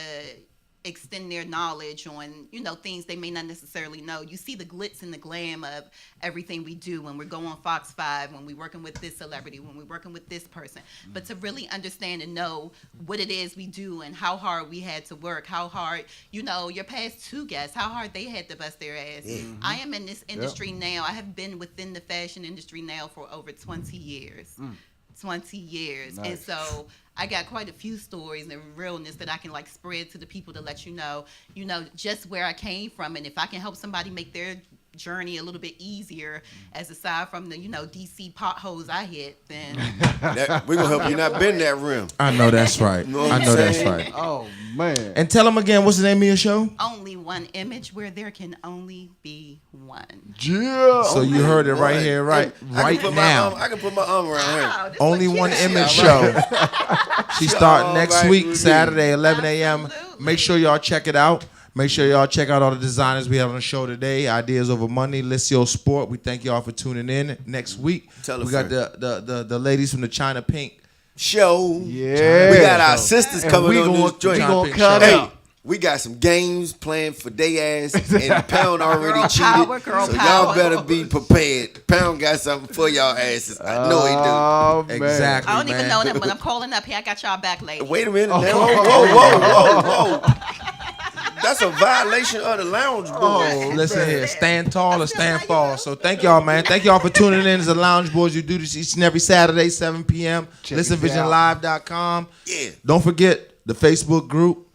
extend their knowledge on, things they may not necessarily know. You see the glitz and the glam of everything we do when we go on Fox 5, when we're working with this celebrity, when we're working with this person. But to really understand and know what it is we do and how hard we had to work, how hard, your past two guests, how hard they had to bust their ass. I am in this industry now. I have been within the fashion industry now for over 20 years. 20 years. Nice. And so I got quite a few stories and realness that I can spread to the people to let you know just where I came from, and if I can help somebody make their journey a little bit easier, as aside from the DC potholes I hit, then We're gonna help you not bend that rim. I know that's right. Know what I I'm know that's saying? right. Oh man. And tell them again, what's the name of your show? only one image where there can only be one. Yeah. So you heard it right One. here, right I can put now. I can put my arm around her. Wow, this Only what one cute. image show. She's starting all next right week, with me. Saturday, 11 a.m. Absolutely. Make sure y'all check it out. Make sure y'all check out all the designers we have on the show today. Ideas Over Money, Licio Sport. We thank y'all for tuning in. Next week, Tell a we got friend. the ladies from the China Pink. Show. Yeah. We got our sisters And coming we on this We joint. gonna Pink cut show. out. Hey, we got some games planned for they ass, and Pound already Girl cheated. power, girl so power. y'all better be prepared. Pound got something for y'all asses. I know he Oh, man. Exactly. I don't even man. know them, but I'm calling up here. I got y'all back, ladies. do. Wait a minute. Now. Whoa. That's a violation of the lounge boys. Listen here, stand tall or stand fall. So thank y'all, man. Thank y'all for tuning in as the Lounge Boys. You do this each and every Saturday, 7 p.m. Check us ListenVisionLive.com. Yeah. Don't forget the Facebook group,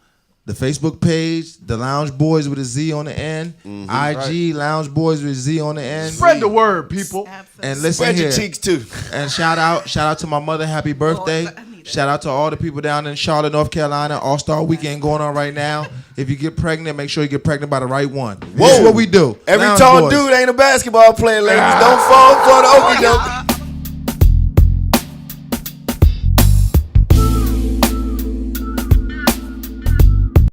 the Facebook page, the Lounge Boys with a Z on the end. IG, Lounge Boys with a Z on the end. Spread the word, people. Absolutely. And listen Spread here. your cheeks too. And shout out to my mother, happy birthday. I need it. Shout out to all the people down in Charlotte, North Carolina. All-Star weekend going on right now. If you get pregnant, make sure you get pregnant by the right one. This is what we do. Every Lounge tall Boys. dude ain't a basketball player, ladies. Don't fall for the okey doke.